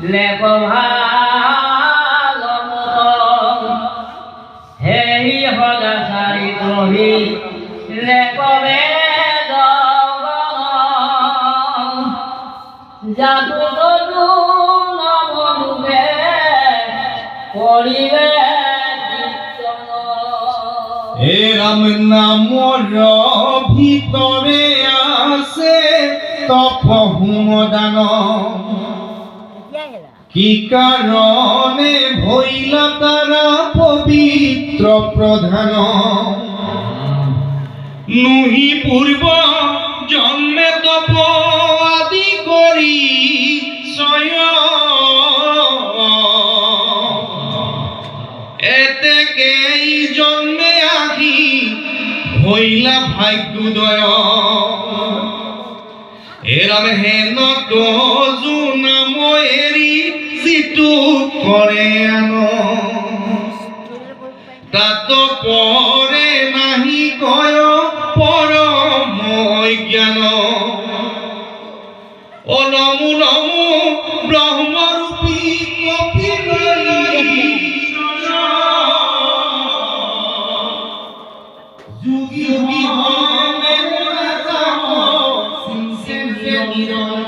লেপ ভালো মতন হেই হলা সারি তহি লেপ বেদ জাদু তদু নমনুবে করিবে এ রাম নামৰ ভিতৰে আছে তপ হোম দান কি কারণে ভইলা তারা পবিত্র প্রধান নুহি পূর্ব জন্মে তপ আদি করি এতেকে এই জন্মে আহি হইলা ভাগ্যোদয় এরাম হেন তো নাম এরি যিটো কৰে আনো তাত পৰে নাহি কয় পৰম জ্ঞান অ নমো নমো ব্ৰহ্মৰূপী যোগী বিহনে সিংসে নিরঞ্জন